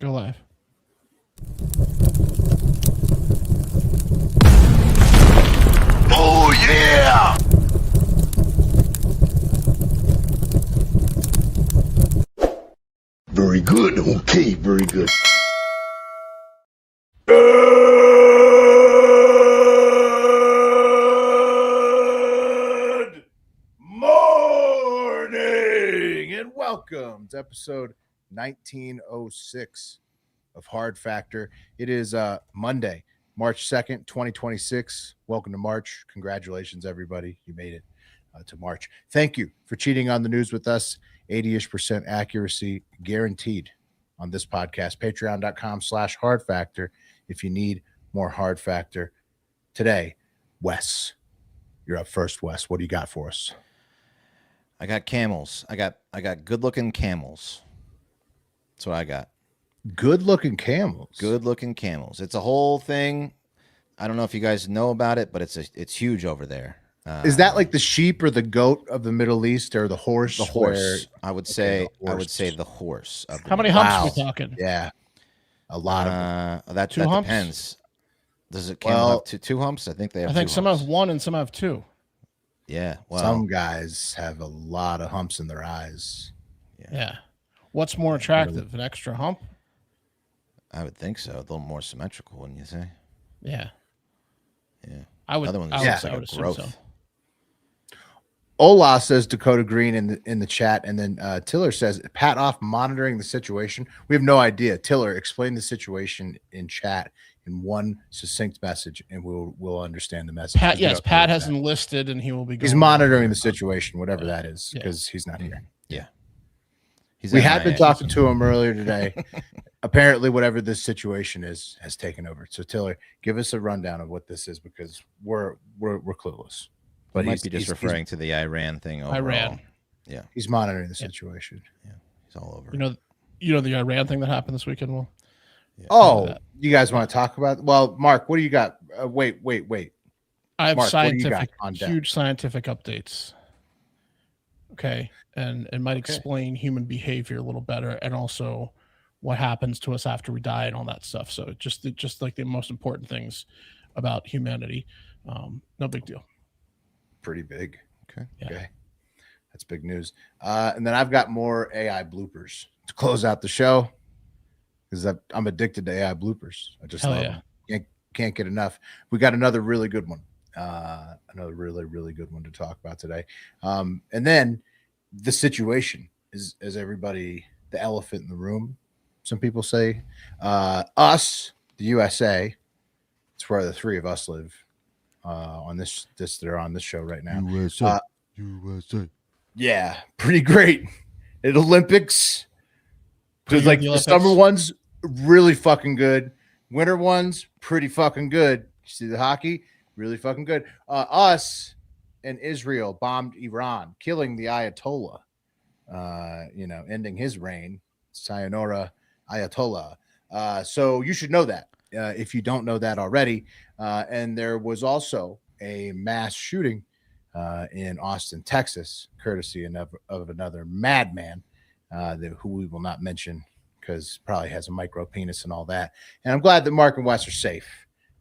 Go live. Oh, yeah! Very good. Okay, very good. Good morning and welcome to episode 1906 of Hard Factor. It is Monday, March 2nd, 2026. Welcome to March. Congratulations, everybody. You made it to March. Thank you for cheating on the news with us. 80-ish% accuracy guaranteed on this podcast. Patreon.com/Hard Factor if you need more Hard Factor. Today, Wes, you're up first. Wes, what do you got for us? I got camels. I got good-looking camels. That's what I got. Good-looking camels. Good-looking camels. It's a whole thing. I don't know if you guys know about it, but it's huge over there. Is that like the sheep or the goat of the Middle East, or the horse? The horse. I would say the horse. How many humps are we talking? Yeah, a lot of them. That depends. Does it camel have two humps? I think they have. I think two some humps. have one and some have two. Yeah. Well, some guys have a lot of humps in their eyes. Yeah. What's more attractive, an extra hump? I would think so. A little more symmetrical, wouldn't you say? Yeah. Yeah. I would. Other one I looks would, like I a would growth. assume so. Ola says Dakota Green in the chat, and then Tiller says Pat off monitoring the situation. We have no idea. Tiller, explain the situation in chat in one succinct message, and we'll understand the message. Pat has enlisted, and he will be. He's monitoring the situation, whatever that is, because he's not here. Yeah. We had been talking to him earlier today. Apparently, whatever this situation is has taken over. So, Tiller, give us a rundown of what this is, because we're clueless. But he might be just referring to the Iran thing overall. Iran. Yeah. He's monitoring the situation. Yeah. He's all over. You know the Iran thing that happened this weekend, Will? Yeah. Oh, you guys want to talk about? Well, Mark, what do you got? Wait. I have Mark, huge scientific updates. Okay, and it might explain human behavior a little better, and also what happens to us after we die and all that stuff. So just like the most important things about humanity. No big deal. Pretty big. Okay. Yeah. Okay. That's big news. And then I've got more AI bloopers to close out the show, because I'm addicted to AI bloopers. I just love them. Can't get enough. We got another really good one. Another really, really good one to talk about today. And then the situation is everybody, the elephant in the room, some people say. Us, the USA, it's where the three of us live. On this they're on this show right now. USA. Yeah, pretty great. At Olympics, Pretty like good, the the Olympics. summer ones, really fucking good. Winter ones, pretty fucking good. You see the hockey, really fucking good. Us and Israel bombed Iran, killing the Ayatollah. Ending his reign. Sayonara, Ayatollah. So you should know that. If you don't know that already. And there was also a mass shooting in Austin, Texas, courtesy of another madman who we will not mention, because probably has a micro penis and all that. And I'm glad that Mark and Wes are safe.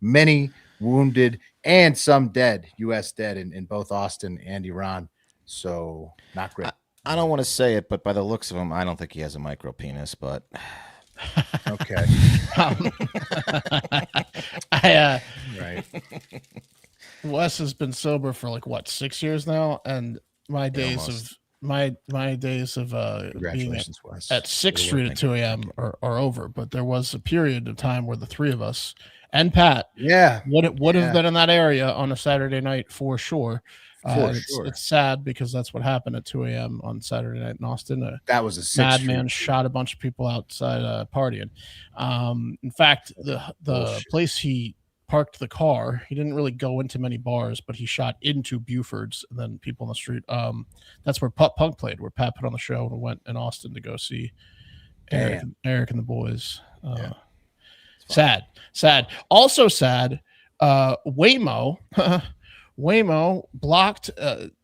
Many wounded and some dead, U.S. dead in both Austin and Iran. So not great. I don't want to say it, but by the looks of him, I don't think he has a micro penis, but... Okay. Right. Wes has been sober for 6 years now, and my days of being Congratulations, Wes. at 6th Street at 2 a.m. are over. But there was a period of time where the three of us and Pat would have been in that area on a Saturday night for sure. It's sad, because that's what happened at 2 a.m. on Saturday night in Austin. That was a madman shot a bunch of people outside partying. In fact, the place he parked the car, he didn't really go into many bars, but he shot into Buford's and then people on the street. That's where Punk played, where Pat put on the show, and went in Austin to go see Eric and the boys. Sad. Also sad. Waymo Waymo blocked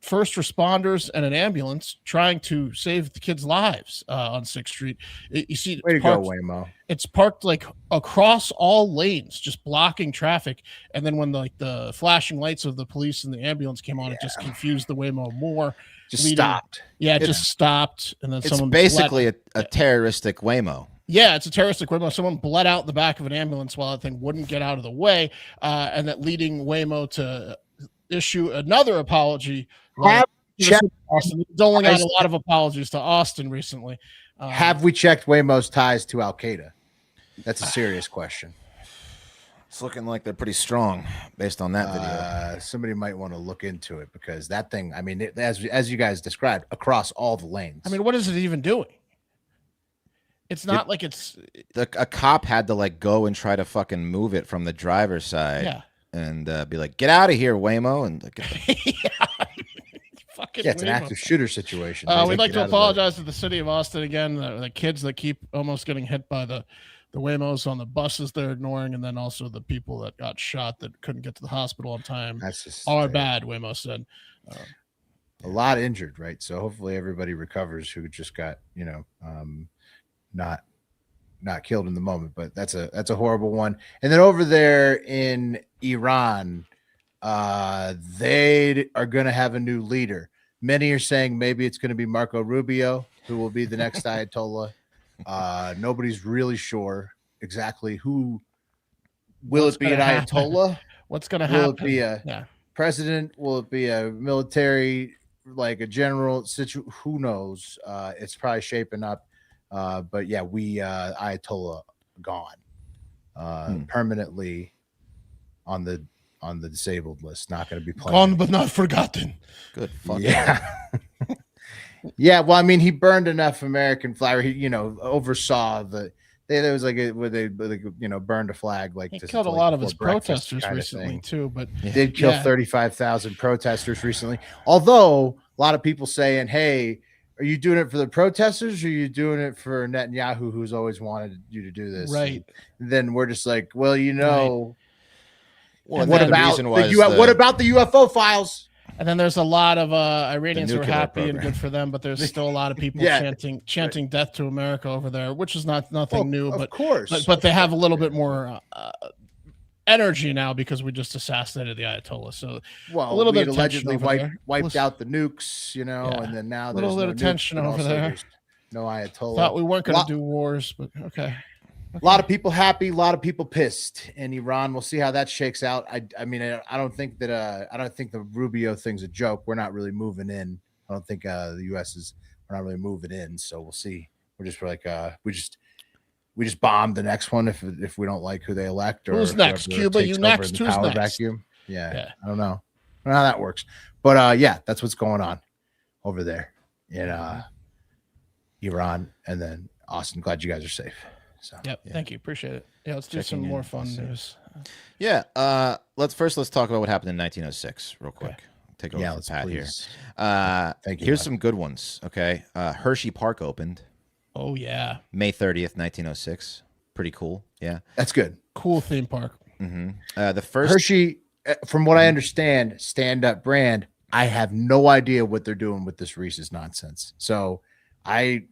first responders and an ambulance trying to save the kids' lives on 6th Street. You see, Way to go, Waymo. It's parked like across all lanes, just blocking traffic. And then when the flashing lights of the police and the ambulance came on, it just confused the Waymo more. Stopped. Yeah, it just stopped. And then it's basically a terroristic Waymo. Yeah, it's a terroristic Waymo. Someone bled out the back of an ambulance while that thing wouldn't get out of the way, and that leading Waymo to issue another apology. Austin doling out a lot of apologies to Austin recently. Have we checked Waymo's ties to Al Qaeda? That's a serious question. It's looking like they're pretty strong based on that video. Somebody might want to look into it because that thing, I mean, as you guys described, across all the lanes. I mean, what is it even doing? It's not like it's a cop had to like go and try to fucking move it from the driver's side, and be like, "Get out of here, Waymo!" And it's an active shooter situation. We'd like to apologize to the city of Austin again. The kids that keep almost getting hit by the Waymos on the buses they're ignoring, and then also the people that got shot that couldn't get to the hospital on time. That's just bad. Waymo said. A lot injured, right? So hopefully everybody recovers who just got not killed in the moment, but that's a horrible one. And then over there in Iran, they are going to have a new leader. Many are saying maybe it's going to be Marco Rubio, who will be the next Ayatollah. Nobody's really sure exactly who. Will it be an Ayatollah? What's going to happen? Will it be a president? Will it be a military, like a general? Who knows? It's probably shaping up. But yeah, Ayatollah gone permanently on the disabled list. Not going to be playing. Gone but not forgotten. Good. Fuck yeah. Yeah. Well, I mean, he burned enough American flag. He, oversaw there was where they burned a flag. Like he killed a lot of his protesters recently too. But he did kill 35,000 protesters recently. Although a lot of people saying, "Hey, are you doing it for the protesters, or are you doing it for Netanyahu, who's always wanted you to do this?" Right. And then we're just like, well, Right. What about the UFO files? And then there's a lot of Iranians who are happy and good for them, but there's still a lot of people chanting "Death to America" over there, which is nothing new. Of course, but they have a little bit more energy now because we just assassinated the Ayatollah. So a little bit allegedly wiped out the nukes, and then now there's a little bit of tension over there. No Ayatollah. Thought we weren't going to do wars, but okay. A lot of people happy, a lot of people pissed in Iran. We'll see how that shakes out. I mean, I don't think the Rubio thing's a joke. We're not really moving in. I don't think the U.S. we're not really moving in. So we'll see. We're just we just bombed the next one if we don't like who they elect. Or who's next? Cuba, you next? Who's next? Vacuum. Yeah. I don't know. I don't know how that works. But that's what's going on over there in Iran. And then Austin, glad you guys are safe. So, thank you. Appreciate it. Yeah, let's do some more fun news. Yeah. Let's talk about what happened in 1906 real quick. Okay. Take over from Pat here. Thank you. Here's some good ones. Okay. Hershey Park opened. Oh yeah. May 30th, 1906. Pretty cool. Yeah. That's good. Cool theme park. Mm-hmm. The first Hershey, from what I understand, stand-up brand. I have no idea what they're doing with this Reese's nonsense. So I'm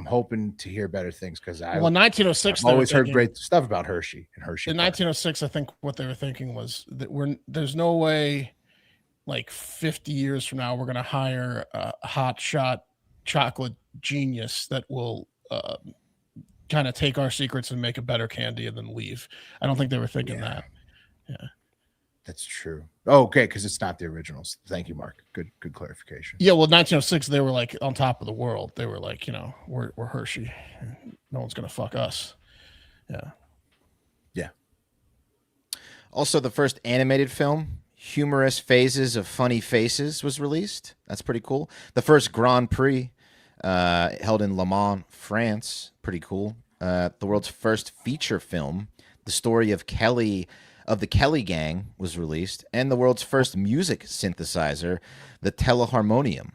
hoping to hear better things because in 1906, I've always heard great stuff about Hershey and Hershey. In 1906, I think what they were thinking was that there's no way, like 50 years from now, we're going to hire a hot shot chocolate genius that will kind of take our secrets and make a better candy and then leave. I don't think they were thinking that. Yeah. That's true. Oh, okay, because it's not the originals. Thank you, Mark. Good clarification. Yeah, well, 1906, they were like on top of the world. They were like, we're Hershey. No one's gonna fuck us. Yeah. Yeah. Also, the first animated film, Humorous Phases of Funny Faces, was released. That's pretty cool. The first Grand Prix held in Le Mans, France. Pretty cool. The world's first feature film, the story of the Kelly Gang, was released, and the world's first music synthesizer, the Teleharmonium,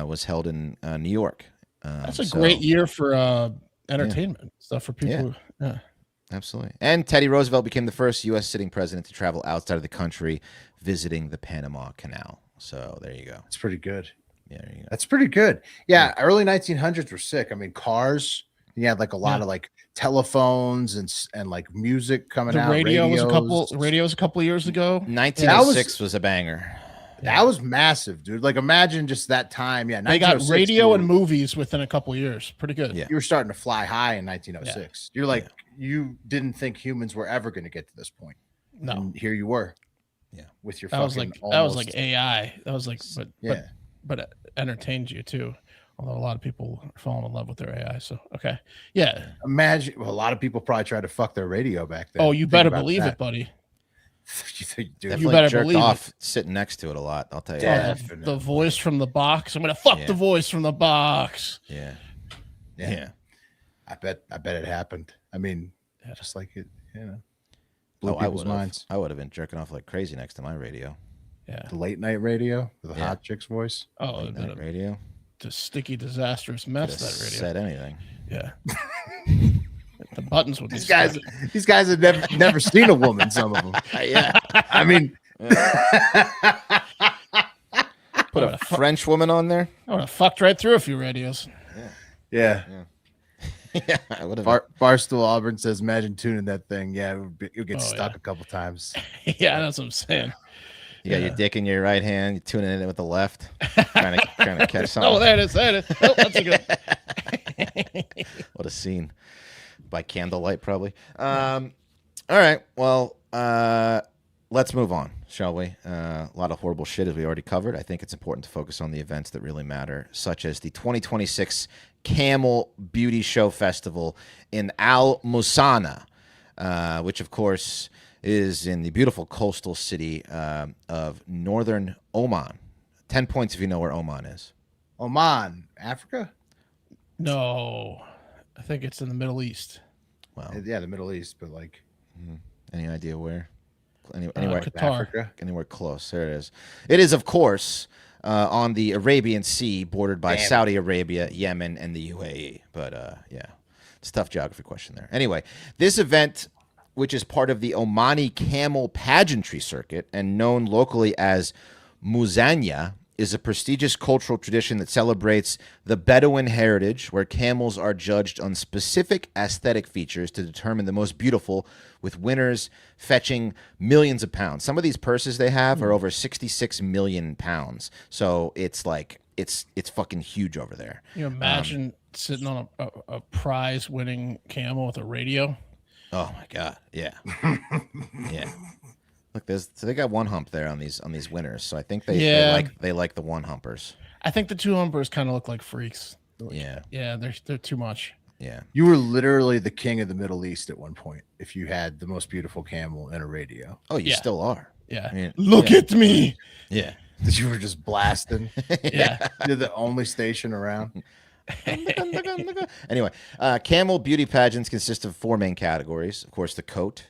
was held in New York. That's a great year for entertainment stuff for people. Yeah. Absolutely. And Teddy Roosevelt became the first U.S. sitting president to travel outside of the country, visiting the Panama Canal. So there you go. That's pretty good. Yeah, there you go. That's pretty good. Yeah, early 1900s were sick. I mean, cars. You had like a lot of like telephones and like music coming The out. radio was radios. a couple years ago. 1906 was a banger. That was massive, dude. Like, imagine just that time. Yeah, They got 1906, radio and movies within a couple years. Pretty good. Yeah. You were starting to fly high in 1906. You're like, you didn't think humans were ever going to get to this point. No, And here you were. Yeah. With your that was like AI. That was like, but it entertained you too. Although a lot of people are falling in love with their AI. So okay, yeah. Imagine. Well, a lot of people probably tried to fuck their radio back then. Oh, you better believe it, buddy. Definitely better jerked believe off sitting next to it a lot. I'll tell you. Yeah. that. The voice from the box. I'm gonna fuck the voice from the box. Yeah. I bet it happened. I mean, just like it, blew I people's minds. would have been jerking off like crazy next to my radio. Yeah. The late night radio, the hot chick's voice. Oh, Late night radio. the sticky, disastrous mess Could've that radio. said anything. Yeah. The buttons would be These guys have never seen a woman. Some of them. Yeah. I mean, Put a French woman on there. I would have fucked right through a few radios. yeah. Yeah, I would have. Barstool Auburn says, "Imagine tuning that thing. Yeah, it would get stuck yeah. a couple times." Yeah, that's what I'm saying. You got your dick in your right hand. You're tuning it in with the left, trying to catch something. Oh, there it is. There it is. Oh, that's a good. What a scene. By candlelight, probably. All right. Well, let's move on, shall we? A lot of horrible shit as we already covered. I think it's important to focus on the events that really matter, such as the 2026 Camel Beauty Show Festival in Al Musana, which, of course, is in the beautiful coastal city of northern Oman. 10 points if you know where Oman is. Oman, Africa? No, I think it's in the Middle East. Wow. Yeah, the Middle East, but like Any idea where? Anywhere, Qatar. Africa. anywhere close. There it is. It is, of course, on the Arabian Sea, bordered by Saudi Arabia, Yemen, and the UAE. But yeah, it's a tough geography question there. Anyway, this event, which is part of the Omani camel pageantry circuit and known locally as Muzanya, is a prestigious cultural tradition that celebrates the Bedouin heritage, where camels are judged on specific aesthetic features to determine the most beautiful, with winners fetching millions of pounds. Some of these purses they have are over 66 million pounds. So it's like, it's fucking huge over there. You imagine sitting on a prize-winning camel with a radio? Oh my God. Yeah. Yeah. Look, so they got one hump there on these winners. So I think they like the one humpers. I think the two humpers kind of look like freaks. Yeah. Yeah, they're too much. Yeah. You were literally the king of the Middle East at one point if you had the most beautiful camel and a radio. Oh, you still are. Yeah. I mean, look at me. Yeah. That you were just blasting. Yeah. You're the only station around. Anyway, camel beauty pageants consist of four main categories. Of course, the coat,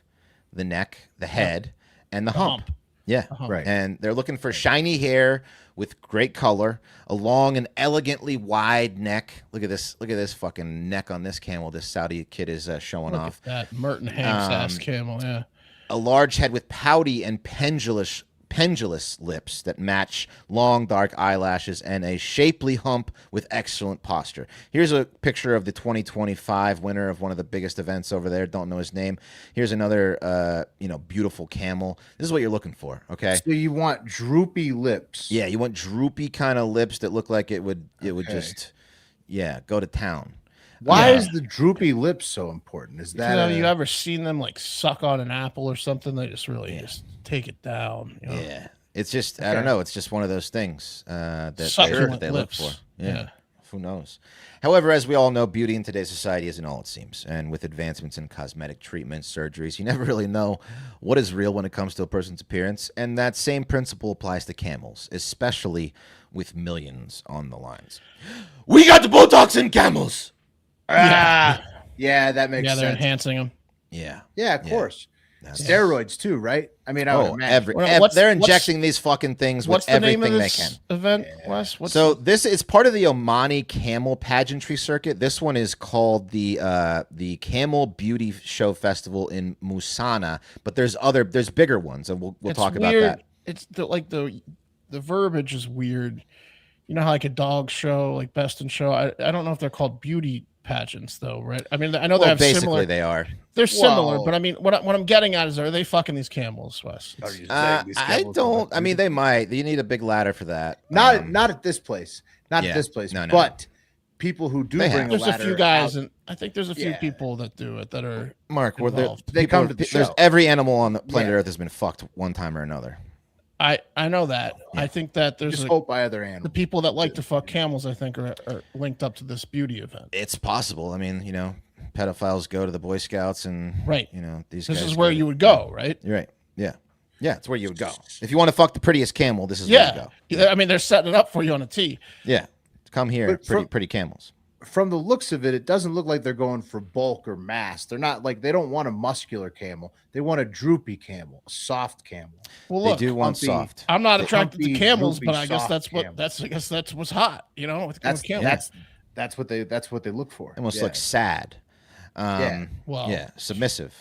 the neck, the head, and the hump. Yeah, Right. And they're looking for shiny hair with great color, a long and elegantly wide neck. Look at this fucking neck on this camel. This Saudi kid is showing Look off. at that Merton Hanks ass camel. Yeah. A large head with pouty and pendulous lips that match long dark eyelashes, and a shapely hump with excellent posture. Here's a picture of the 2025 winner of one of the biggest events over there. Don't know his name. Here's another beautiful camel. This is what you're looking for, okay? So you want droopy lips. Yeah, you want droopy kind of lips that look like it would just go to town. Why is the droopy lips so important? Is that Have you ever seen them like suck on an apple or something? They just really just take it down. You know? Yeah. It's just, I don't know. It's just one of those things that Succulent they look lips. for. Yeah. Who knows? However, as we all know, beauty in today's society isn't all it seems. And with advancements in cosmetic treatments, surgeries, you never really know what is real when it comes to a person's appearance. And that same principle applies to camels, especially with millions on the lines. We got the Botox in camels! Yeah, that makes Yeah, they're sense. enhancing them. Yeah. Yeah, of course. Steroids too, right? I mean, I would imagine. They're injecting these fucking things with everything they can. Event, Wes? So this is part of the Omani Camel Pageantry Circuit. This one is called the Camel Beauty Show Festival in Musana, but there's bigger ones, and we'll talk about that. It's the verbiage is weird. You know how like a dog show, like Best in Show. I don't know if they're called beauty pageants though, right? I mean, I know they have similar. They are. They're similar, but I mean, what I'm getting at is, are they fucking these camels, Wes? I don't. I mean, they might. You need a big ladder for that. Not at this place. Not at this place. No. But people who do bring a ladder. There's a few guys, and I think there's a few people that do it that are Mark. They come to the show. There's every animal on the planet Earth has been fucked one time or another. I know that. I think that there's just hope by other animals. The people that like to fuck camels, I think, are linked up to this beauty event. It's possible. I mean, pedophiles go to the Boy Scouts, and these. This is where you would go, right? You're right. Yeah, it's where you would go if you want to fuck the prettiest camel. This is where you go. I mean, they're setting it up for you on a tee. Yeah, come here, pretty camels. From the looks of it, it doesn't look like they're going for bulk or mass. They're not like they don't want a muscular camel. They want a droopy camel, a soft camel. Well, look, they do want soft. I'm not attracted to camels, but I guess that's what's hot. With camels. That's what they look for. Almost looks sad. Submissive.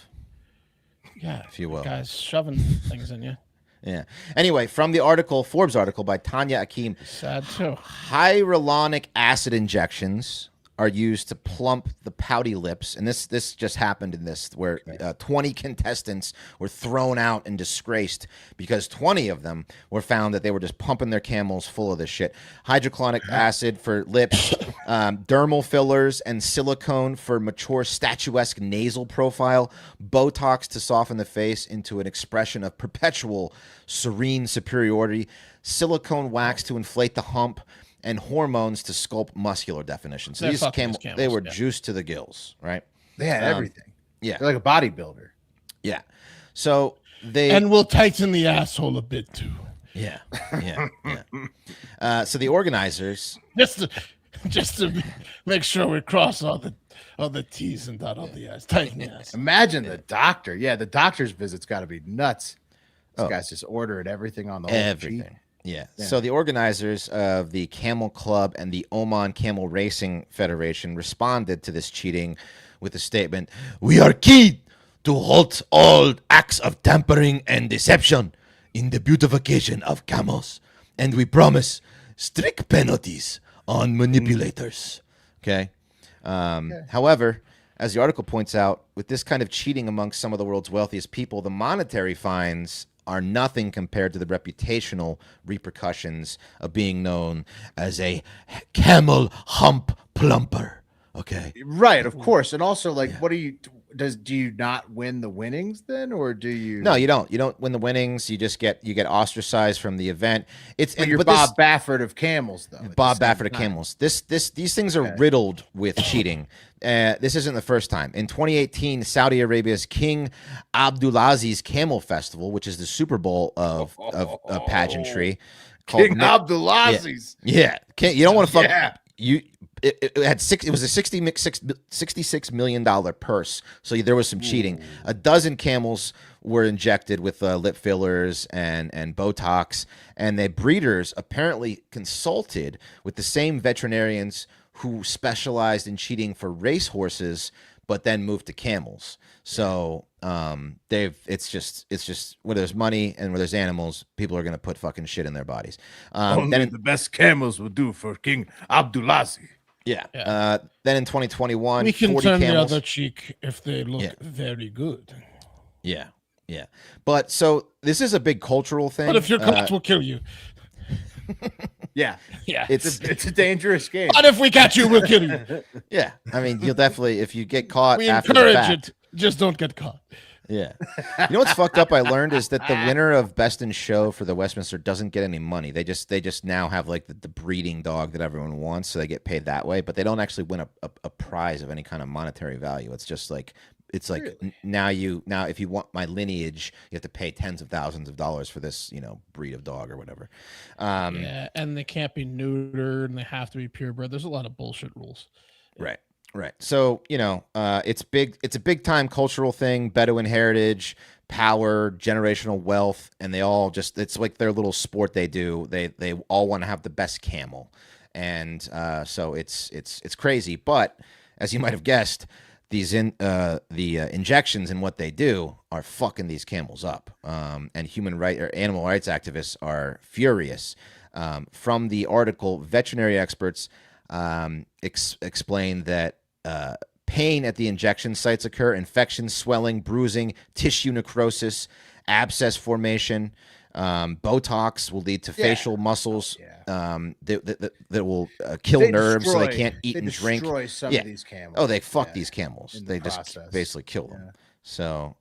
Yeah, if you will. Guys shoving things in you. Yeah. Anyway, from the Forbes article by Tanya Akim, sad too. Hyaluronic acid injections are used to plump the pouty lips, and this just happened in this where 20 contestants were thrown out and disgraced because 20 of them were found that they were just pumping their camels full of this shit. Hydrochloric acid for lips, dermal fillers, and silicone for mature statuesque nasal profile, Botox to soften the face into an expression of perpetual serene superiority, silicone wax to inflate the hump, and hormones to sculpt muscular definition. So these camels, they were juiced to the gills, right? They had everything. Yeah. They're like a bodybuilder. Yeah. So and we'll tighten the asshole a bit too. Yeah. So the organizers just to make sure we cross all the T's and dot all the I's. Tighten the ass. Imagine the doctor. Yeah, the doctor's visit's got to be nuts. This guy's just ordering everything on the whole everything. Sheet. Yeah. So the organizers of the Camel Club and the Oman Camel Racing Federation responded to this cheating with a statement: "We are keen to halt all acts of tampering and deception in the beautification of camels, and we promise strict penalties on manipulators." Okay. However, as the article points out, with this kind of cheating amongst some of the world's wealthiest people, the monetary fines are nothing compared to the reputational repercussions of being known as a camel hump plumper. Okay. Right, of course. And also, what do you not win the winnings then, or do you? No, you don't. You don't win the winnings. You just get ostracized from the event. You're Bob Baffert of camels, though. Bob Baffert of camels. These things are riddled with cheating. This isn't the first time. In 2018, Saudi Arabia's King Abdulaziz Camel Festival, which is the Super Bowl of pageantry, King Abdulaziz. Yeah. You don't want to fuck. It had it was a $66 million purse. So there was some cheating. A dozen camels were injected with lip fillers and Botox, and the breeders apparently consulted with the same veterinarians who specialized in cheating for racehorses, but then moved to camels. So it's just where there's money and where there's animals, people are gonna put fucking shit in their bodies. Only the best camels will do for King Abdulaziz. Yeah. Then in 2021, we can 40 turn camels. the other cheek if they look very good. Yeah. But so this is a big cultural thing. But if you're caught, we'll kill you. Yeah. It's a dangerous game. But if we catch you, we'll kill you. Yeah. I mean, you'll definitely, if you get caught, we after encourage the fact, it. Just don't get caught. Yeah. You know what's fucked up? I learned is that the winner of Best in Show for the Westminster doesn't get any money. They just now have like the breeding dog that everyone wants, so they get paid that way. But they don't actually win a prize of any kind of monetary value. It's just like now if you want my lineage, you have to pay tens of thousands of dollars for this breed of dog or whatever. And they can't be neutered, and they have to be purebred. There's a lot of bullshit rules. Right. So, it's big. It's a big time cultural thing. Bedouin heritage, power, generational wealth, and they all it's like their little sport they do. They all want to have the best camel, and so it's crazy. But as you might have guessed, these injections and what they do are fucking these camels up. And animal rights activists are furious. From the article, veterinary experts explain that pain at the injection sites occur, infection, swelling, bruising, tissue necrosis, abscess formation. Botox will lead to facial muscles that will kill nerves, so they can't eat and drink. Destroy some of these camels. Oh, they fuck these camels. They just process. basically kill them. So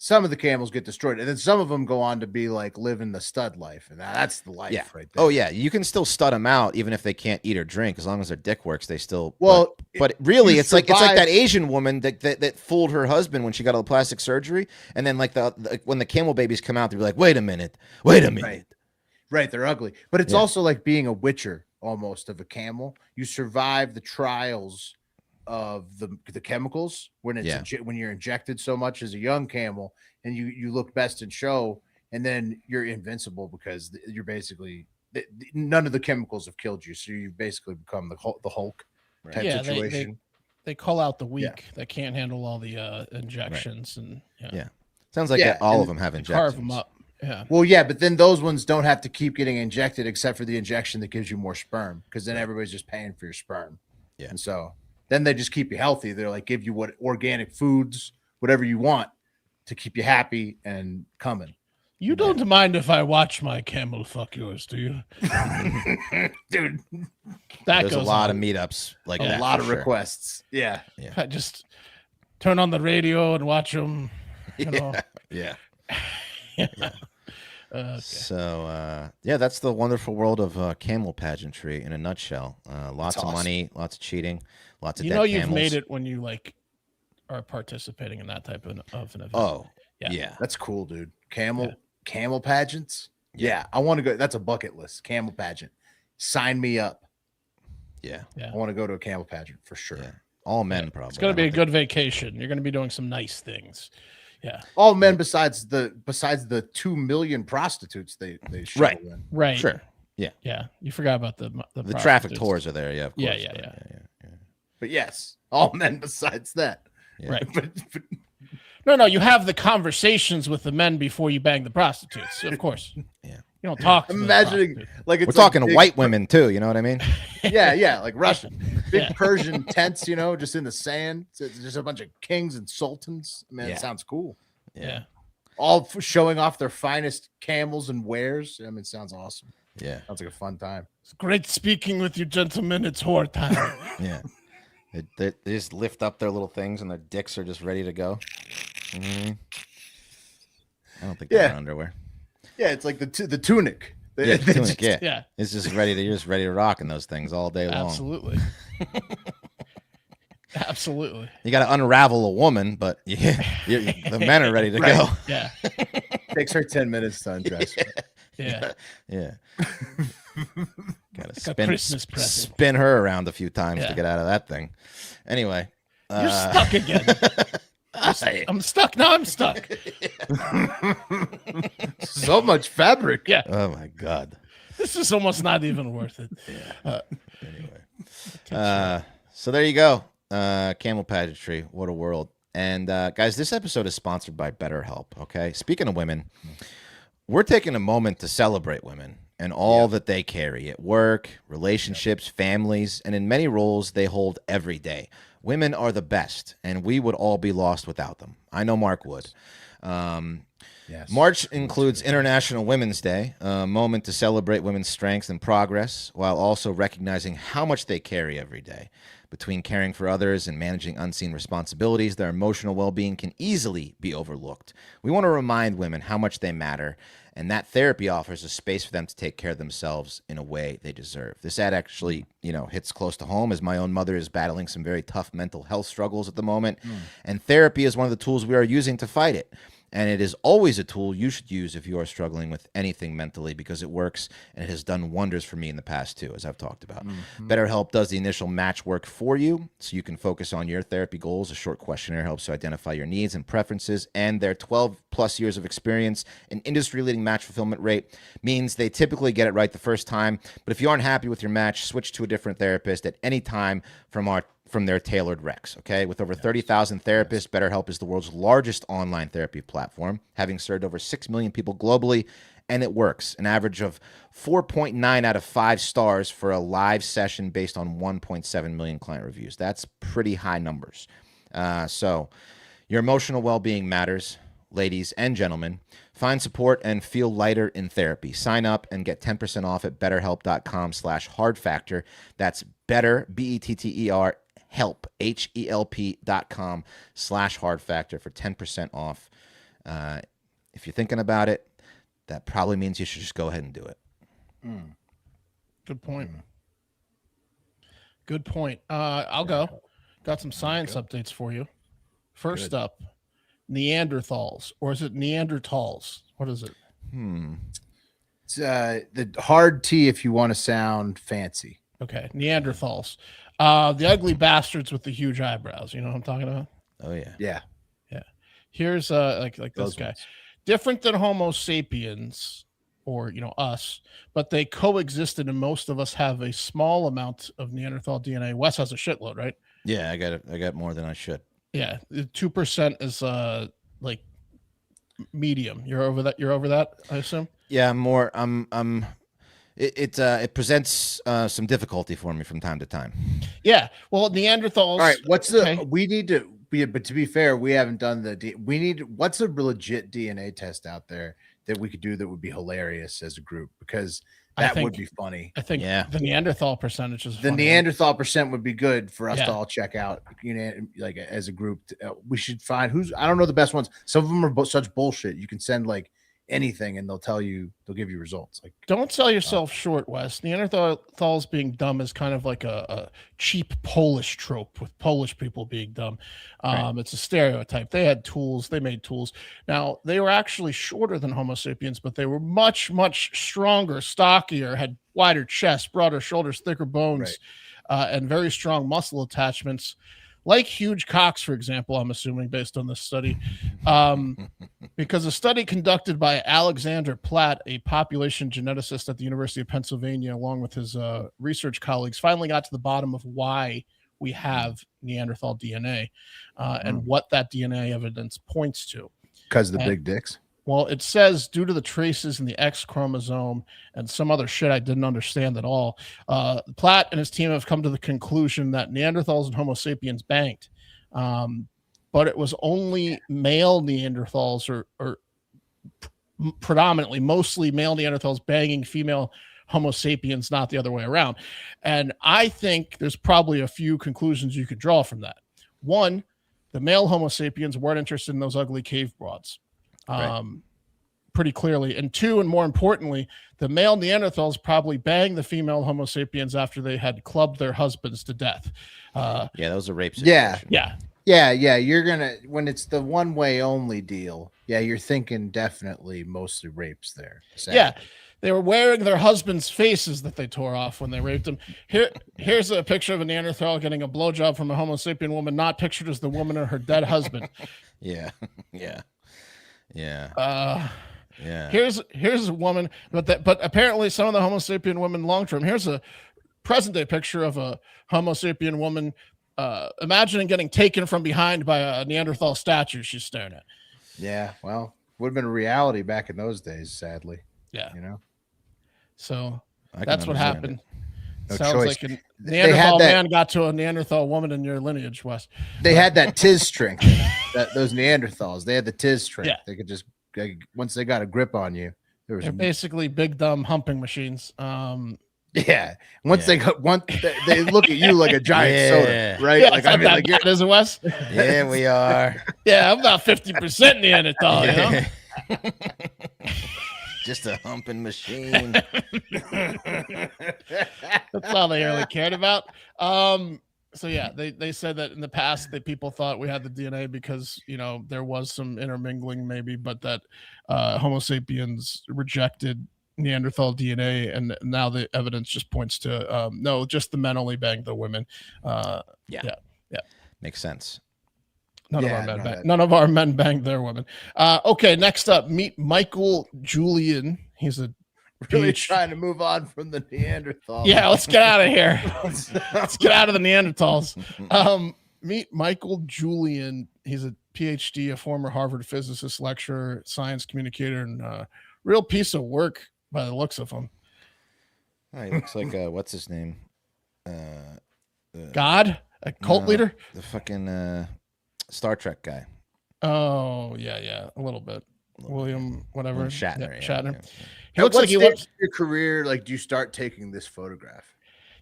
some of the camels get destroyed, and then some of them go on to be like living the stud life, and that's the life right there. Oh yeah, you can still stud them out even if they can't eat or drink, as long as their dick works. They still but really, it's like that Asian woman that fooled her husband when she got all the plastic surgery, and then like when the camel babies come out, they're like, wait a minute. Right, they're ugly, but it's also like being a witcher almost of a camel. You survive the trials of the chemicals when when you're injected so much as a young camel, and you look best in show, and then you're invincible because you're basically none of the chemicals have killed you, so you basically become the Hulk type situation. They call out the weak that can't handle all the injections and sounds like all of them have injections. Carve them up. Yeah. Well, yeah, but then those ones don't have to keep getting injected except for the injection that gives you more sperm, because then everybody's just paying for your sperm. Yeah. And so then they just keep you healthy. They're like, give you what organic foods, whatever you want to keep you happy and coming. You don't mind if I watch my camel fuck yours, do you? Dude, there's a lot of meetups like that. A lot of requests. Yeah. I just turn on the radio and watch them. You know? Yeah. Okay. So that's the wonderful world of camel pageantry in a nutshell. Lots of money, lots of cheating, lots of dead camels. You've made it when you are participating in that type of an event. Oh yeah, that's cool, dude. Camel pageants. Yeah, I want to go. That's a bucket list. Camel pageant. Sign me up. Yeah. I want to go to a camel pageant for sure. Yeah. All men probably. It's going to be a good vacation. You're going to be doing some nice things. Yeah. All men besides the 2 million prostitutes they show in. Right. Sure. Yeah. Yeah. You forgot about the traffic tours are there. Yeah. Of course. Yeah. But yes, all men besides that. Yeah. Right. but no. You have the conversations with the men before you bang the prostitutes. Of course. Yeah. You don't talk. To I'm imagining we're talking to white women too. You know what I mean? Yeah, like Russian, big Persian tents. Just in the sand. It's just a bunch of kings and sultans. Man, it sounds cool. Yeah. All showing off their finest camels and wares. I mean, it sounds awesome. Yeah. Sounds like a fun time. It's great speaking with you, gentlemen. It's whore time. Yeah. They just lift up their little things and their dicks are just ready to go. Mm-hmm. I don't think they're underwear. Yeah, it's like the tunic. The tunic. Yeah. It's just you're just ready to rock in those things all day long. Absolutely. Absolutely. You got to unravel a woman, but the men are ready to go. Yeah. Takes her 10 minutes to undress. Yeah. Got to spin her around a few times to get out of that thing. Anyway. You're stuck again. I'm stuck. Now I'm stuck. So much fabric. Yeah. Oh my God. This is almost not even worth it. Anyway. So there you go. Camel pageantry. What a world. And guys, this episode is sponsored by BetterHelp. Okay. Speaking of women, we're taking a moment to celebrate women and all that they carry at work, relationships, families, and in many roles they hold every day. Women are the best, and we would all be lost without them. I know Mark would. March includes International Women's Day, a moment to celebrate women's strengths and progress, while also recognizing how much they carry every day. Between caring for others and managing unseen responsibilities, their emotional well-being can easily be overlooked. We want to remind women how much they matter, and that therapy offers a space for them to take care of themselves in a way they deserve. This ad actually, hits close to home, as my own mother is battling some very tough mental health struggles at the moment, and therapy is one of the tools we are using to fight it. And it is always a tool you should use if you are struggling with anything mentally, because it works and it has done wonders for me in the past too, as I've talked about. BetterHelp does the initial match work for you so you can focus on your therapy goals. A short questionnaire helps you identify your needs and preferences, and their 12 plus years of experience and industry-leading match fulfillment rate means they typically get it right the first time. But if you aren't happy with your match, switch to a different therapist at any time from their tailored recs, okay? With over 30,000 therapists, BetterHelp is the world's largest online therapy platform, having served over 6 million people globally, and it works. An average of 4.9 out of 5 stars for a live session based on 1.7 million client reviews. That's pretty high numbers. So your emotional well-being matters, ladies and gentlemen. Find support and feel lighter in therapy. Sign up and get 10% off at betterhelp.com/hardfactor. That's better, BETTER, help, HELP.com/hardfactor for 10% off. If you're thinking about it, that probably means you should just go ahead and do it. Good point. Good point. I'll go. Got some science updates for you. First up, Neanderthals, or is it Neanderthals? What is it? It's the hard T if you want to sound fancy. Okay, Neanderthals. The ugly bastards with the huge eyebrows. You know what I'm talking about? Oh, yeah. Yeah. Here's like Those this guy. ones. Different than Homo sapiens, or us, but they coexisted, and most of us have a small amount of Neanderthal DNA. Wes has a shitload, right? Yeah, I got more than I should. Yeah, 2% is like medium. You're over that. You're over that, I assume. Yeah, more. It presents some difficulty for me from time to time. Yeah. Well, Neanderthals. All right. What's the? Okay. We need to. But to be fair, we haven't done the. We need. What's a legit DNA test out there that we could do that would be hilarious as a group? Because that would be funny. I think the Neanderthal percentage is the Neanderthal percent would be good for us Yeah. to all check out. You know, like as a group, we should find who's. I don't know the best ones. Some of them are such bullshit. You can send like anything and they'll give you results. Like, don't sell yourself short, Wes. Neanderthals being dumb is kind of like a cheap Polish trope, with Polish people being dumb. It's a stereotype. They had tools. They made tools. Now, they were actually shorter than Homo sapiens, but they were much, much stronger, stockier, had wider chests, broader shoulders, thicker bones, and very strong muscle attachments, like huge cocks, for example, I'm assuming, based on this study. Because a study conducted by Alexander Platt, a population geneticist at the University of Pennsylvania, along with his research colleagues, finally got to the bottom of why we have Neanderthal DNA and what that DNA evidence points to. Because of the big dicks? Well, it says due to the traces in the X chromosome and some other shit I didn't understand at all, Platt and his team have come to the conclusion that Neanderthals and Homo sapiens banged. But it was only male Neanderthals, or predominantly, mostly male Neanderthals banging female Homo sapiens, not the other way around. And I think there's probably a few conclusions you could draw from that. One, the male Homo sapiens weren't interested in those ugly cave broads. Pretty clearly. And two, and more importantly, the male Neanderthals probably banged the female Homo sapiens after they had clubbed their husbands to death. That was a rape situation. Yeah. You're gonna, when it's the one way only deal. Yeah, you're thinking definitely mostly rapes there. Sadly. Yeah, they were wearing their husbands' faces that they tore off when they raped them. Here's a picture of a Neanderthal getting a blowjob from a Homo sapien woman, not pictured as the woman or her dead husband. Yeah. Here's a woman, but apparently some of the Homo sapien women long term. Here's a present day picture of a Homo sapien woman. Imagining getting taken from behind by a Neanderthal statue she's staring at. Yeah, well, would have been a reality back in those days, sadly. Yeah. You know? So that's what happened. No Sounds choice. like a Neanderthal man got to a Neanderthal woman in your lineage, Wes. They had that tiz strength. Those Neanderthals, they had the tiz strength. Yeah. They could just, once they got a grip on you, They're basically big dumb humping machines. Yeah. Once they look at you like a giant soda, right? Yeah, like, I mean, like, is it, Wes? Yeah, we are. Yeah, I'm about 50% Neanderthal, you know? Just a humping machine. That's all they really cared about. So yeah, they said that in the past that people thought we had the DNA because there was some intermingling maybe, but that Homo sapiens rejected Neanderthal DNA, and now the evidence just points to no, just the men only banged the women. Yeah. Yeah. Makes sense. None Yeah, of our men banged their women. Okay, next up, meet Michael Julian. He's a Really PhD. trying to move on from the Neanderthal. Yeah, let's get out of here. Let's get out of the Neanderthals. Meet Michael Julian. He's a PhD, a former Harvard physicist, lecturer, science communicator, and real piece of work by the looks of him. Oh, he looks like what's his name? God, a cult leader. The fucking Star Trek guy. Oh yeah, a little bit. William, whatever. Shatner. Yeah, Shatner. Yeah. He looks like he wants your career. Like, do you start taking this photograph?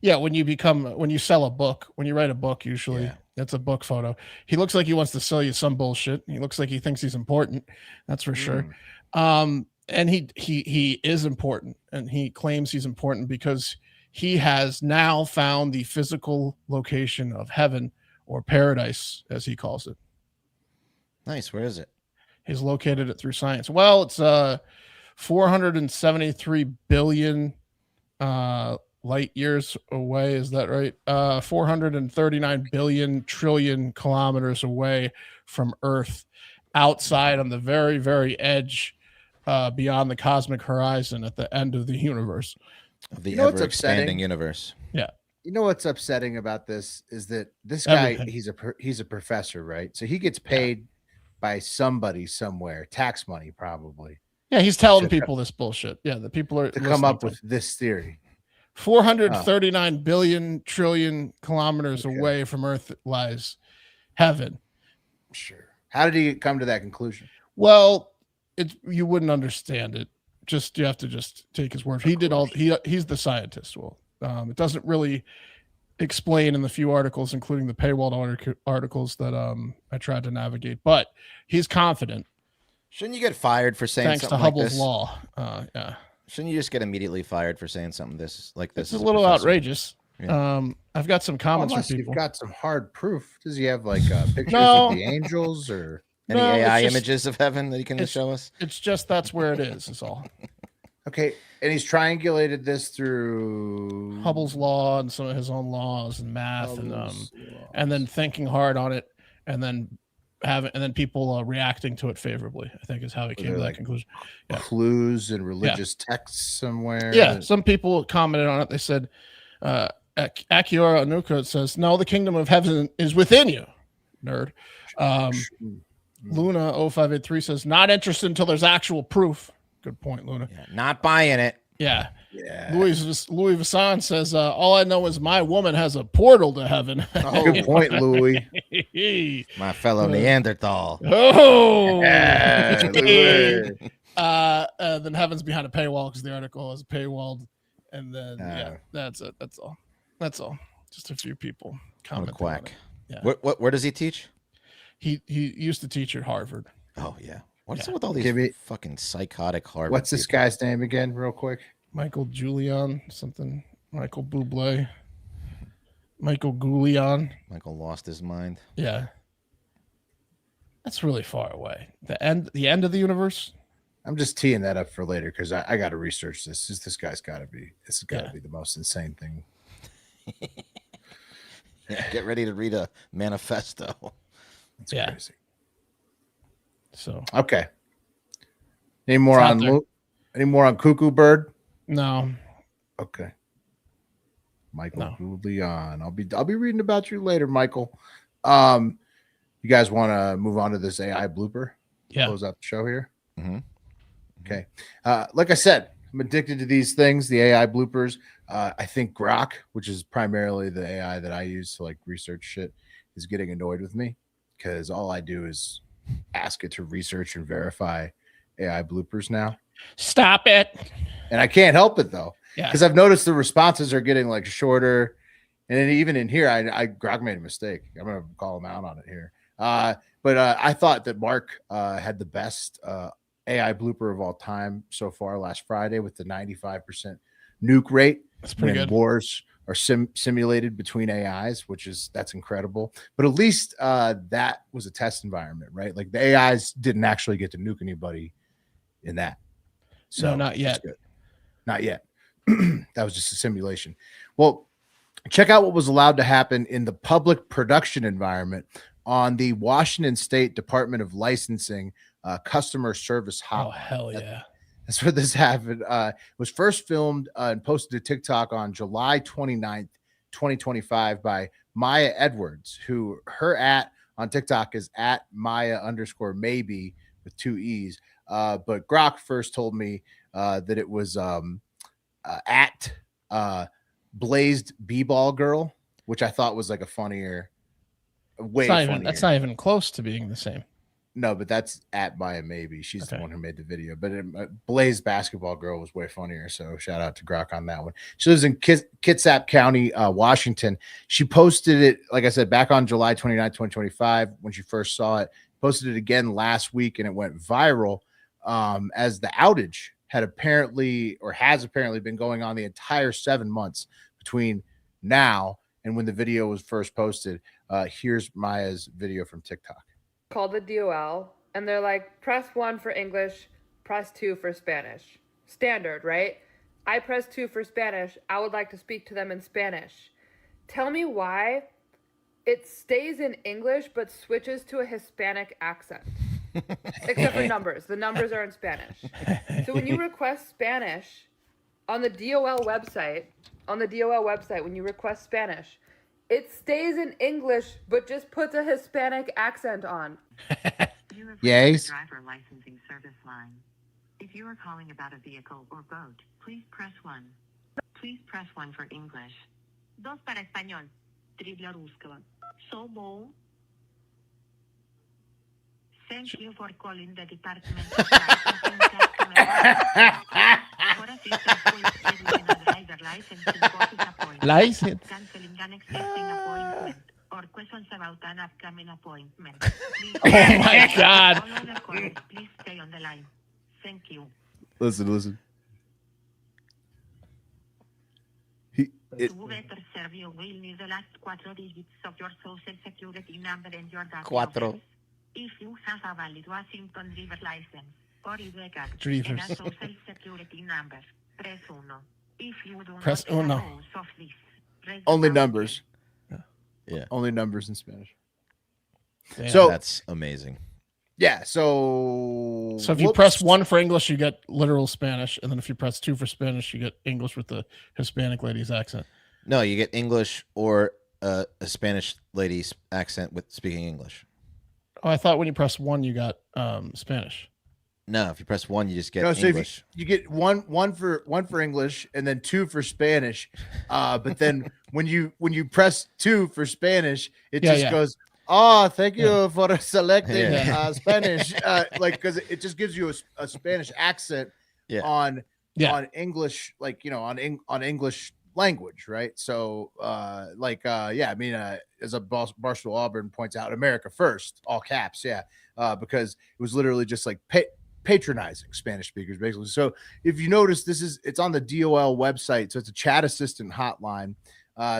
Yeah, when you sell a book, when you write a book, usually that's a book photo. He looks like he wants to sell you some bullshit. He looks like he thinks he's important. That's for sure. And he is important, and he claims he's important because he has now found the physical location of heaven, or paradise, as he calls it. Nice. Where is it? He's located it through science. Well, it's 473 billion light years away. Is that right? 439 billion trillion kilometers away from Earth, outside on the very, very edge, beyond the cosmic horizon at the end of the universe. Of the ever-expanding universe. Yeah. You know what's upsetting about this is that this guy, Everything. he's a professor, right? So he gets paid by somebody somewhere, tax money probably. Yeah, he's telling people this bullshit. Yeah, the people are to come up with this theory. 439 billion trillion kilometers away from Earth lies heaven. Sure. How did he come to that conclusion? Well, you wouldn't understand it. You have to just take his word. He's the scientist. Well, it doesn't really explain in the few articles, including the paywalled articles that I tried to navigate, but he's confident. Shouldn't you get fired for saying thanks something to Hubble's like this? law? Yeah. Shouldn't you just get immediately fired for saying something like this? It's a little outrageous. Yeah. I've got some comments from people. You've got some hard proof. Does he have like pictures No. of the angels or any AI images of heaven that he can show us? It's just that's where it is all. Okay, and he's triangulated this through Hubble's law and some of his own laws and math, and then thinking hard on it, and then people reacting to it favorably. I think is how he came to that conclusion. Yeah. Clues and religious texts somewhere. Yeah, some people commented on it. They said, Akiora Anuka says, "No, the kingdom of heaven is within you, nerd." Luna 0583 says, "Not interested until there's actual proof." Good point, Luna. Yeah, not buying it. Yeah. Louis Vuitton says, "All I know is my woman has a portal to heaven." Oh, good point, Louis. My fellow Neanderthal. Oh. Yeah, then heaven's behind a paywall because the article is paywalled, and then that's it. That's all. Just a few people commenting. What a quack. Yeah. Where does he teach? He used to teach at Harvard. Oh yeah. What's up with all these fucking psychotic Harvard? What's this guy's name again, real quick? Michael Julian, something. Michael Bublé. Michael Goulian. Michael lost his mind. Yeah. That's really far away. The end of the universe. I'm just teeing that up for later because I got to research this. This has got to be the most insane thing. Yeah, get ready to read a manifesto. That's crazy. So okay. Any more on Cuckoo Bird? No. Okay. Michael Leon. I'll be reading about you later, Michael. You guys want to move on to this AI blooper? Yeah. Close out the show here. Mm-hmm. Okay. Like I said, I'm addicted to these things, the AI bloopers. I think Grok, which is primarily the AI that I use to like research shit, is getting annoyed with me because all I do is ask it to research and verify AI bloopers now. Stop it. And I can't help it though. Yeah. Because I've noticed the responses are getting like shorter. And then even in here, Grok made a mistake. I'm gonna call him out on it here. But I thought that Mark had the best AI blooper of all time so far last Friday with the 95% nuke rate. That's pretty good. Wars are simulated between AIs, that's incredible. But at least that was a test environment, right? Like the AIs didn't actually get to nuke anybody in that. So No, not yet. Not yet. That was just a simulation. Well, check out what was allowed to happen in the public production environment on the Washington State Department of Licensing customer service hotline. Oh, hell yeah. That's where this happened. It was first filmed and posted to TikTok on July 29th, 2025 by Maya Edwards, who her on TikTok is at Maya_maybe with 2 E's. But Grok first told me that it was at Blazed B-Ball Girl, which I thought was like a funnier, funnier. That's not even close to being the same. No, but that's at Maya Maybe. She's the one who made the video. But Blaze Basketball Girl was way funnier. So shout out to Grok on that one. She lives in Kitsap County, Washington. She posted it, like I said, back on July 29, 2025, when she first saw it. Posted it again last week, and it went viral as the outage has apparently been going on the entire 7 months between now and when the video was first posted. Here's Maya's video from TikTok. Called the DOL, and they're like, press 1 for English, press 2 for Spanish. Standard, right? I press 2 for Spanish. I would like to speak to them in Spanish. Tell me why it stays in English but switches to a Hispanic accent. Except for numbers. The numbers are in Spanish. So when you request Spanish on the DOL website, when you request Spanish, it stays in English, but just puts a Hispanic accent on. Yes. Driver licensing service line. If you are calling about a vehicle or boat, please press 1. Please press 1 for English. 2 para español. 3 для русского. So bom. Thank you for calling the Department of Licensing Customer. For assistance, please schedule a driver licensing course appointment. License. Canceling an existing appointment or questions about an upcoming appointment. Oh my God. Please stay on the line. Thank you. Listen. To better serve you, we'll need the last 4 digits of your social security number and your date of birth. If you have a valid Washington driver license or ID card and a social security number, press 1. If you do Press not uno. have those of this, press Only the numbers. Yeah. Only numbers in Spanish. Damn. So That's amazing. yeah, so if you press 1 for English, you get literal Spanish, and then if you press 2 for Spanish, you get English with the Hispanic lady's accent. No, you get English or a Spanish lady's accent with speaking English. Oh, I thought when you press 1, you got Spanish. No, if you press 1, you just get so English. you get one for English and then 2 for Spanish. But then when you press 2 for Spanish, it goes, oh, thank you for selecting Spanish. Because it just gives you a Spanish accent on English, on English language, right? So as a Barstool Auburn points out, America first, all caps, because it was literally just like patronizing Spanish speakers, basically. So if you notice, it's on the DOL website, so it's a chat assistant hotline.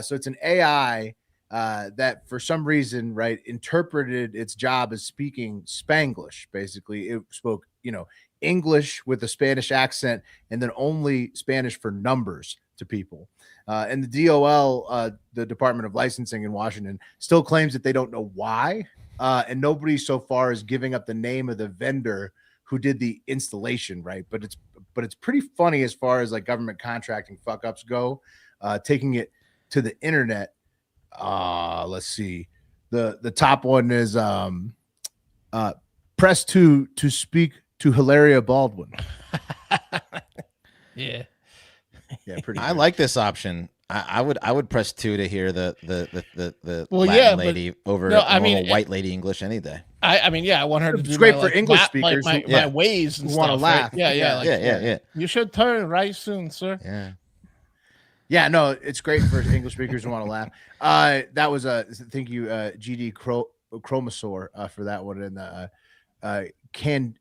So it's an AI that for some reason, right, interpreted its job as speaking Spanglish. Basically, it spoke, English with a Spanish accent, and then only Spanish for numbers to people. And the DOL, the Department of Licensing in Washington, still claims that they don't know why. And nobody so far is giving up the name of the vendor who did the installation, right? But it's pretty funny as far as like government contracting fuck ups go. Taking it to the internet. Let's see. The top one is press 2 to speak to Hilaria Baldwin. Yeah. Yeah, pretty. I like this option. I would press 2 to hear the Well, Latin lady over no, normal white lady English any day. I want her to do It's great my, for English speakers my ways and who stuff. wanna laugh. Right? Yeah. Yeah. You should turn right soon, sir. Yeah. Yeah, no, it's great for English speakers who want to laugh. That was thank you, GD Chromosaur, for that one. And Candicane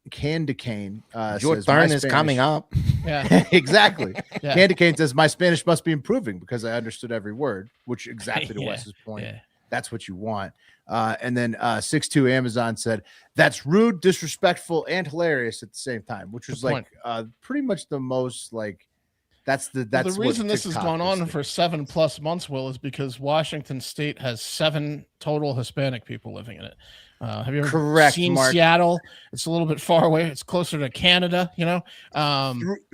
Your says, turn "My is Spanish-" coming up. Yeah. Exactly. Yeah. Candicane says, "My Spanish must be improving because I understood every word," which exactly to Yeah, Wes's point. yeah. That's what you want. And then 62 Amazon said, "That's rude, disrespectful, and hilarious at the same time," which was Good point. like pretty much the most like that's Well, what the reason this has TikTok gone was on for thinking. 7+ months, Will, is because Washington State has 7 total Hispanic people living in it. Have you ever Correct, seen Mark. Seattle? It's a little bit far away. It's closer to Canada, you know.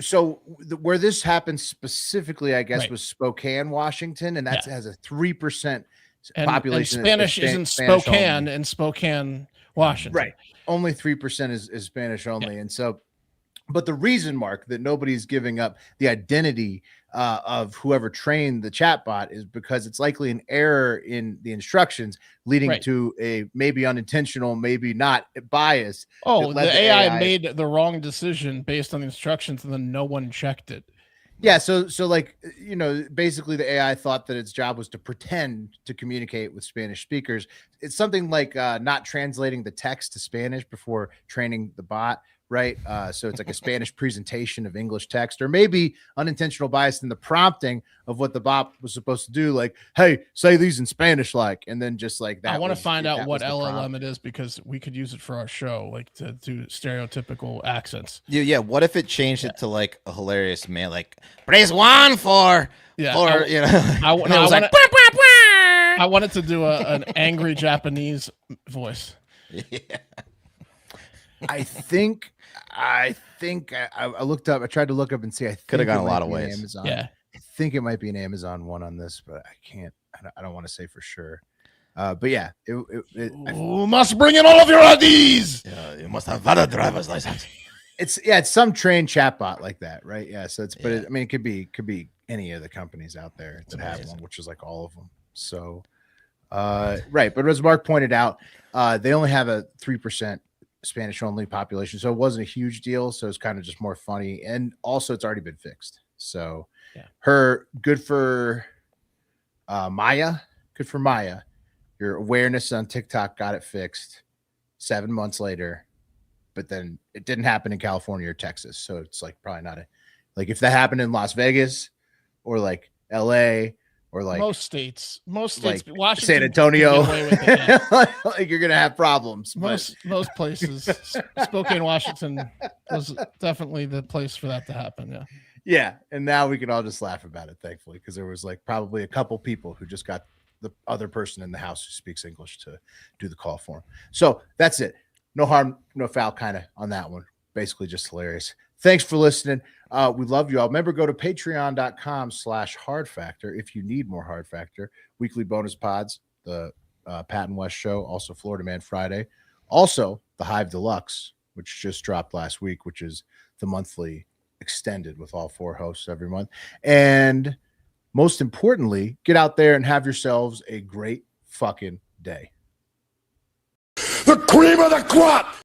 So where this happened specifically, I guess, Right. was Spokane, Washington, and that has a 3% population. And Spanish is in Spanish Spokane, only. in Spokane, Washington. Right. Only 3% is Spanish only. And so, but the reason, Mark, that nobody's giving up the identity of whoever trained the chatbot is because it's likely an error in the instructions leading to a maybe unintentional, maybe not bias. Oh, the AI made the wrong decision based on the instructions, and then no one checked it. Yeah, so like, you know, basically the AI thought that its job was to pretend to communicate with Spanish speakers. It's something like not translating the text to Spanish before training the bot, right? So it's like a Spanish presentation of English text, or maybe unintentional bias in the prompting of what the bot was supposed to do, like, hey, say these in Spanish, like, and then just like that. I want to find out what LLM it is, because we could use it for our show, like to do stereotypical accents. Yeah. What if it changed it to like a hilarious man, like press 1 for, or you know, I wanted to do an angry Japanese voice. Yeah. I think I looked up. I tried to look up and see. I could have gone a it lot might of be an ways. Amazon. Yeah. I think it might be an Amazon one on this, but I can't. I don't want to say for sure. But yeah, You must bring in all of your IDs. Yeah, you must have valid driver's license. It's some trained chatbot like that, right? Yeah. So it's, but I mean, it could be any of the companies out there that have one, which is like all of them. So, right. But as Mark pointed out, they only have a 3% Spanish only population, so it wasn't a huge deal. So it's kind of just more funny, and also it's already been fixed. So good for Maya. Good for Maya. Your awareness on TikTok got it fixed 7 months later, but then it didn't happen in California or Texas. So it's like probably not like if that happened in Las Vegas or like LA or like most states, like Washington, San Antonio, like you're gonna have problems. Most places, Spokane, Washington was definitely the place for that to happen. Yeah. Yeah, and now we can all just laugh about it, thankfully, because there was like probably a couple people who just got the other person in the house who speaks English to do the call for them. So that's it. No harm, no foul, kind of on that one. Basically, just hilarious. Thanks for listening. We love you all. Remember, go to patreon.com/Hard Factor if you need more Hard Factor. Weekly bonus pods, the Pat and West show, also Florida Man Friday, also the Hive Deluxe, which just dropped last week, which is the monthly extended with all 4 hosts every month. And most importantly, get out there and have yourselves a great fucking day. The cream of the crop!